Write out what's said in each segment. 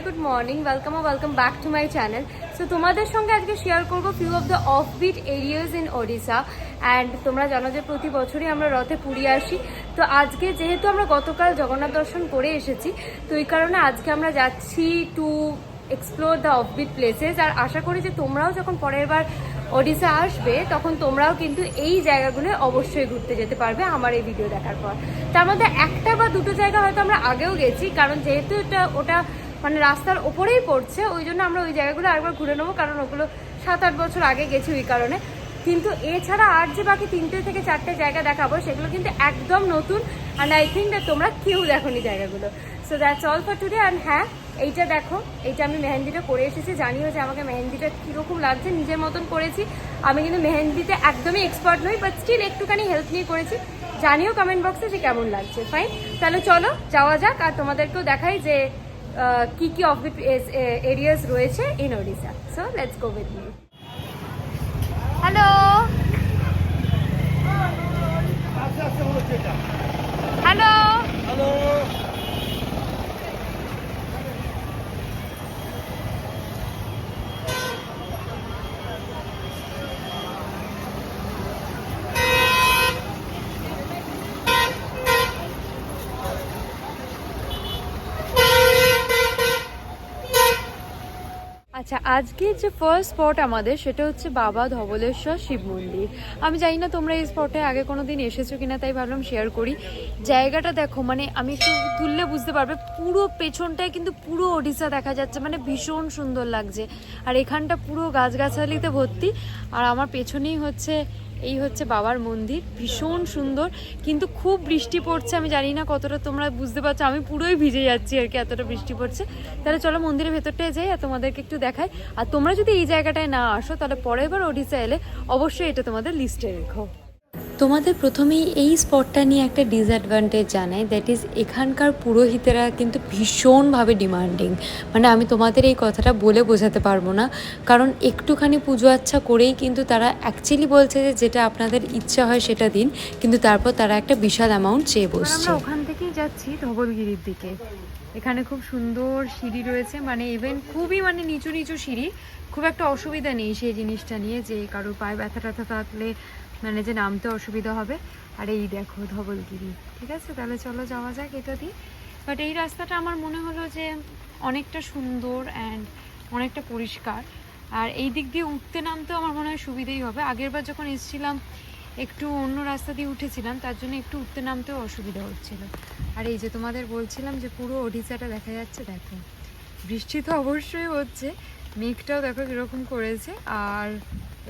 Good morning, welcome back to my channel. So তোমাদের সঙ্গে আজকে শেয়ার করবো few of the offbeat areas in Odisha. And তোমরা জানো যে প্রতি বছরই আমরা রথে পুরী আসি। তো আজকে যেহেতু আমরা গতকাল জগন্নাথ দর্শন করে এসেছি, তো এই কারণে আজকে আমরা যাচ্ছি to explore the offbeat places. আর আশা করি যে তোমরাও যখন পরের বার ওড়িশা আসবে তখন তোমরাও কিন্তু এই জায়গাগুলো অবশ্যই ঘুরতে যেতে পারবে আমার এই ভিডিও দেখার পর। তার মধ্যে একটা বা দুটো জায়গা হয়তো আমরা আগেও গেছি, কারণ যেহেতু ওটা মানে রাস্তার ওপরেই পড়ছে, ওই জন্য আমরা ওই জায়গাগুলো আরেকবার ঘুরে নেবো, কারণ ওগুলো 7-8 বছর আগে গেছি ওই কারণে। কিন্তু এছাড়া আর যে বাকি 3টে থেকে 4টে জায়গা দেখাবো সেগুলো কিন্তু একদম নতুন। অ্যান্ড আই থিঙ্ক দ্যাট তোমরা কেউ দেখোনি জায়গাগুলো। So that's all for today. And হ্যাঁ, এইটা দেখো, এইটা আমি মেহেন্দিটা করে এসেছি। জানিও যে আমাকে মেহেন্দিটা কীরকম লাগছে, নিজের মতন করেছি। আমি কিন্তু মেহেন্দিতে একদমই এক্সপার্ট নই, বাট স্টিল একটুখানি হেল্প নিয়ে করেছি। জানিও কমেন্ট বক্সে যে কেমন লাগছে। ফাইন, তাহলে চলো যাওয়া যাক, আর তোমাদেরকেও দেখাই যে কি কি অফবিট এরিয়াস রয়েছে in Odisha. So let's go with me. Hello hello hello. আচ্ছা, আজকে যে ফার্স্ট স্পট আমাদের সেটা হচ্ছে বাবা ধবলেশ্বর শিব মন্দির। আমি জানি না তোমরা এই স্পটে আগে কোনো দিন এসেছো কিনা, তাই ভাবলাম শেয়ার করি। জায়গাটা দেখো, মানে আমি একটু তুললে বুঝতে পারবে, পুরো পেছনটায় কিন্তু পুরো ওড়িশা দেখা যাচ্ছে, মানে ভীষণ সুন্দর লাগছে। আর এখানটা পুরো গাছগাছালিতে ভর্তি, আর আমার পেছনেই হচ্ছে এই হচ্ছে বাবার মন্দির, ভীষণ সুন্দর। কিন্তু খুব বৃষ্টি পড়ছে, আমি জানি না কতটা তোমরা বুঝতে পারছো, আমি পুরোই ভিজে যাচ্ছি আর কি, এতটা বৃষ্টি পড়ছে। তাহলে চলো মন্দিরের ভেতরটায় যাই আর তোমাদেরকে একটু দেখাই। আর তোমরা যদি এই জায়গাটায় না আসো, তাহলে পরের বার ওড়িশা এলে অবশ্যই এটা তোমাদের লিস্টে রেখো। তোমাদের প্রথমেই এই স্পটটা নিয়ে একটা ডিসঅ্যাডভান্টেজ জানাই, দ্যাট ইজ এখানকার পুরোহিতেরা কিন্তু ভীষণভাবে ডিমান্ডিং। মানে আমি তোমাদের এই কথাটা বলে বোঝাতে পারবো না, কারণ একটুখানি পুজো আচ্ছা করেই কিন্তু তারা অ্যাকচুয়ালি বলছে যে যেটা আপনাদের ইচ্ছা হয় সেটা দিন, কিন্তু তারপর তারা একটা বিশাল অ্যামাউন্ট চেয়ে বসছে। আমরা ওখান থেকেই যাচ্ছি ধবলগিরির দিকে। এখানে খুব সুন্দর সিঁড়ি রয়েছে, মানে ইভেন খুবই মানে নিচু নিচু সিঁড়ি, খুব একটা অসুবিধা নেই সেই জিনিসটা নিয়ে যে কারোর পায়ে ব্যথা ট্যাথা থাকলে মানে যে নামতে অসুবিধা হবে। আর এই দেখো ধবলগিরি, ঠিক আছে, তাহলে চলো যাওয়া যাক এটা দিয়ে। বাট এই রাস্তাটা আমার মনে হলো যে অনেকটা সুন্দর অ্যান্ড অনেকটা পরিষ্কার, আর এই দিক দিয়ে উঠতে নামতেও আমার মনে হয় সুবিধেই হবে। আগেরবার যখন এসেছিলাম একটু অন্য রাস্তা দিয়ে উঠেছিলাম, তার জন্য একটু উঠতে নামতেও অসুবিধা হচ্ছিল। আর এই যে তোমাদের বলছিলাম যে পুরো ওড়িশাটা দেখা যাচ্ছে, দেখো বৃষ্টি তো অবশ্যই হচ্ছে, মেঘটাও দেখো কীরকম করেছে। আর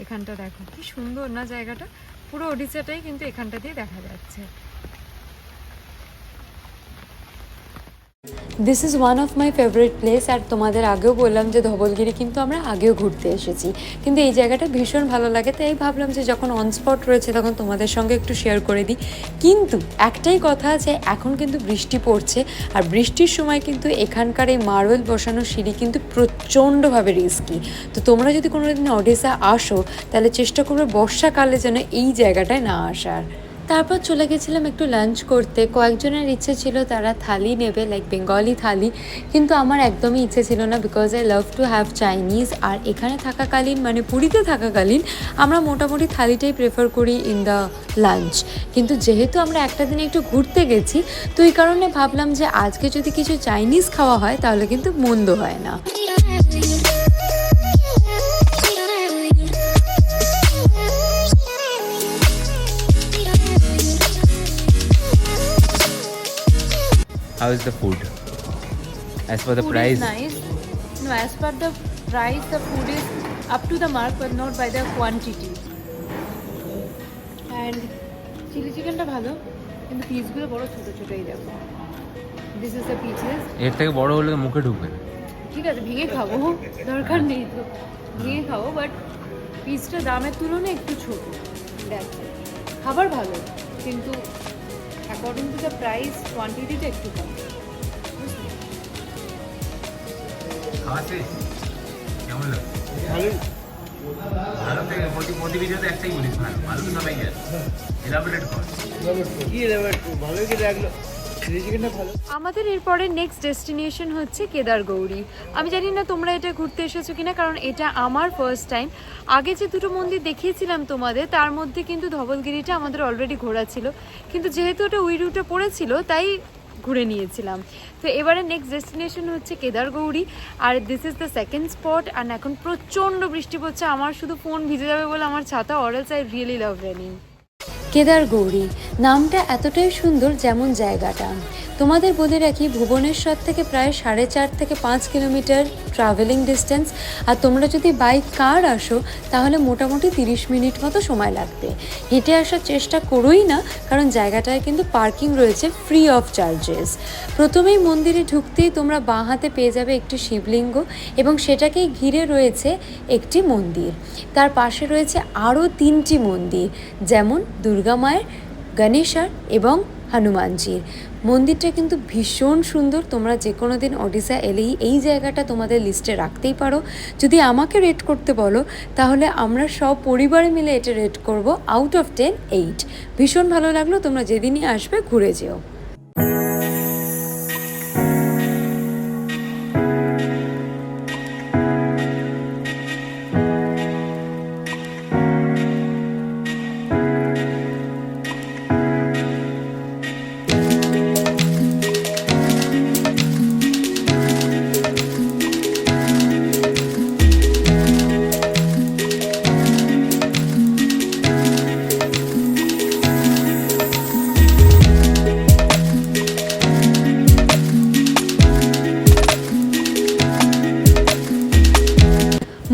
এখানটা দেখো কি সুন্দর না জায়গাটা, পুরো ওড়িশাটাই কিন্তু এখানটা দিয়ে দেখা যাচ্ছে। This is one of my favourite place. আর তোমাদের আগেও বললাম যে ধবলগিরি কিন্তু আমরা আগেও ঘুরতে এসেছি, কিন্তু এই জায়গাটা ভীষণ ভালো লাগে, তাই ভাবলাম যে যখন অন স্পট রয়েছে তখন তোমাদের সঙ্গে একটু শেয়ার করে দিই। কিন্তু একটাই কথা, যে এখন কিন্তু বৃষ্টি পড়ছে, আর বৃষ্টির সময় কিন্তু এখানকার এই মার্বেল বসানো সিঁড়ি কিন্তু প্রচণ্ডভাবে রিস্কি। তো তোমরা যদি কোনো দিন ওড়িশা আসো, তাহলে চেষ্টা করবে বর্ষাকালে যেন এই জায়গাটায় না আসার। তারপর চলে গেছিলাম একটু লাঞ্চ করতে। কয়েকজনের ইচ্ছে ছিল তারা থালি নেবে, লাইক বেঙ্গলি থালি, কিন্তু আমার একদমই ইচ্ছে ছিল না, because I love to have Chinese. আর এখানে থাকাকালীন মানে পুরীতে থাকাকালীন আমরা মোটামুটি থালিটাই প্রেফার করি ইন দ্য লাঞ্চ। কিন্তু যেহেতু আমরা একটা দিনে একটু ঘুরতে গেছি, তো এই কারণে ভাবলাম যে আজকে যদি কিছু চাইনিজ খাওয়া হয় তাহলে কিন্তু মন্দ হয় না। How is the food? As per the Food price? is nice. No, as per the price, the food is up to the mark, but not by the quantity. And chilli চিকেনটা ভালো, কিন্তু পিসগুলো বড় ছোট ছোটই দেখো। This is the pieces. এর থেকে বড় হলে তো মুখে ঢুকবে না। ঠিক আছে, ভেঙে খাবো, দরকার নেই তো ভেঙে খাবো, বাট পিসটা দামের তুলনায় একটু ছোট। দেখো খাবার ভালো, কিন্তু অ্যাকর্ডিং টু দ্য প্রাইস কোয়ান্টিটিটা একটু কম। কেমন লাগে? ভালো থেকে প্রতি ভিডিওতে একটাই বলিস, ভালো ভালো তো সবাই জানে। এলাবোরেট কর। কি এলাবোরেট? ভালোই কি লাগলো? আমাদের এরপরে নেক্সট ডেস্টিনেশন হচ্ছে কেদারগৌরী। আমি জানি না তোমরা এটা ঘুরতে এসেছো কিনা, কারণ এটা আমার ফার্স্ট টাইম। আগে যে দুটো মন্দির দেখিয়েছিলাম তোমাদের, তার মধ্যে কিন্তু ধবলগিরিটা আমাদের অলরেডি ঘোরা ছিল, কিন্তু যেহেতু ওটা ওই রুটে পড়েছিল তাই ঘুরে নিয়েছিলাম। তো এবারে নেক্সট ডেস্টিনেশন হচ্ছে কেদারগৌরী, আর this is the second spot. আর এখন প্রচণ্ড বৃষ্টি পড়ছে, আমার শুধু ফোন ভিজে যাবে বলে আমার ছাতা, অরেলস আই রিয়েলি লাভ রেনিং। কেদারগৌরী নামটা এতটাই সুন্দর যেমন জায়গাটা। তোমাদের বলে রাখি, ভুবনেশ্বর থেকে প্রায় 4.5 থেকে 5 কিলোমিটার ট্রাভেলিং ডিস্টেন্স। আর তোমরা যদি বাইক কার আসো তাহলে মোটামুটি 30 মিনিট মতো সময় লাগবে। হেঁটে আসার চেষ্টা করোই না, কারণ জায়গাটায় কিন্তু পার্কিং রয়েছে ফ্রি অফ চার্জেস। প্রথমেই মন্দিরে ঢুকতেই তোমরা বাঁ হাতে পেয়ে যাবে একটি শিবলিঙ্গ, এবং সেটাকেই ঘিরে রয়েছে একটি মন্দির। তার পাশে রয়েছে আরও 3টি মন্দির, যেমন দুর্গা মায়ের, গণেশার এবং হনুমানজির। মন্দিরটা কিন্তু ভীষণ সুন্দর। তোমরা যে কোনো দিন ওড়িশা এলেই এই জায়গাটা তোমাদের লিস্টে রাখতেই পারো। যদি আমাকে রেট করতে বলো তাহলে আমরা সব পরিবারে মিলে এটা রেট করব আউট অফ 10 8। ভীষণ ভালো লাগলো, তোমরা যেদিনই আসবে ঘুরে যেও।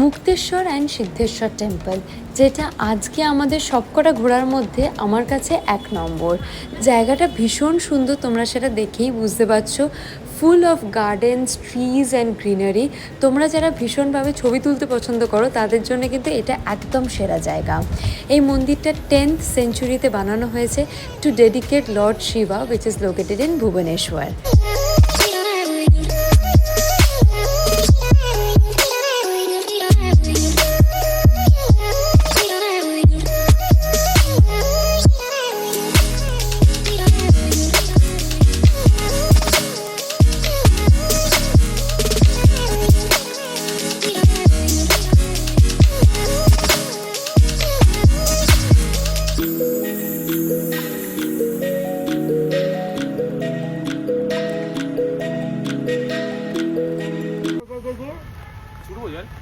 মুক্তেশ্বর অ্যান্ড সিদ্ধেশ্বর টেম্পল, যেটা আজকে আমাদের সবকটা ঘোরার মধ্যে আমার কাছে 1 নম্বর। জায়গাটা ভীষণ সুন্দর, তোমরা সেটা দেখেই বুঝতে পারছো। Full of Gardens, trees and greenery. তোমরা যারা ভীষণভাবে ছবি তুলতে পছন্দ করো তাদের জন্য কিন্তু এটা একদম সেরা জায়গা। এই মন্দিরটা 10th সেঞ্চুরিতে বানানো হয়েছে to dedicate lord Shiva, which is located in Bhubaneswar.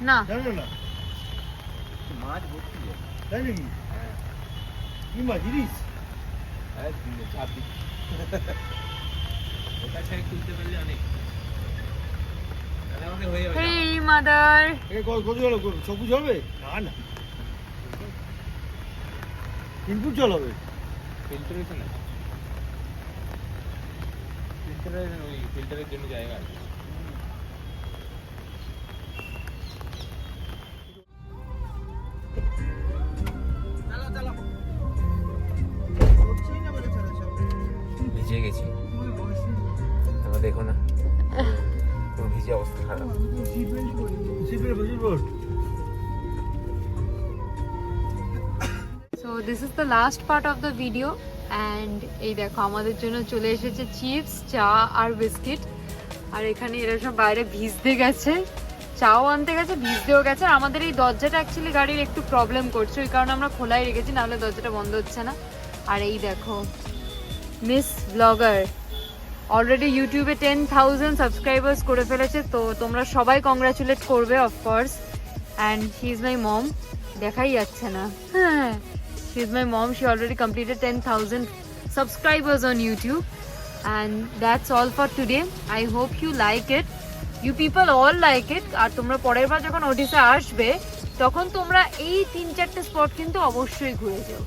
না জানো না মাছ ভর্তি যায়। তাই নাকি? কি মাছ ইলিশ? ছাব্বিশ ওটা ছেড়ে খুলতে পারলে অনেক আমাদের হয়ে যাবে। হেই মাদার, কত জল সবুজ হবে? না না, ইনপুট জল হবে। ফিল্টারেশন আছে, ফিল্টারেশন ওই ফিল্টারের জন্য জায়গা আছে। ভিজে গেছি, তারপর দেখো না পুরো ভিজে অবস্থা খারাপ। So this is the last part of the video. And এই দেখো আমাদের জন্য চলে এসেছে চিপস, চা আর বিস্কিট। আর এখানে এরা সব বাইরে ভিজতে গেছে, চাও আনতে গেছে, ভিজতেও গেছে। আর আমাদের এই দরজাটা অ্যাকচুয়ালি গাড়ির একটু প্রবলেম করছে, ওই কারণে আমরা খোলাই রেখেছি, নাহলে দরজাটা বন্ধ হচ্ছে না। আর এই দেখো মিস ব্লগার অলরেডি ইউটিউবে 10,000 সাবস্ক্রাইবার্স করে ফেলেছে, তো তোমরা সবাই কংগ্রাচুলেট করবে of course. And she is my mom, দেখাই যাচ্ছে না। হ্যাঁ, she is my mom, she already completed 10,000 subscribers on YouTube. And that's all for today. I hope you like it, you people all like it. আর তোমরা পরের বার যখন ওড়িশা আসবে তখন তোমরা এই 3-4টে স্পট কিন্তু অবশ্যই ঘুরে যাও।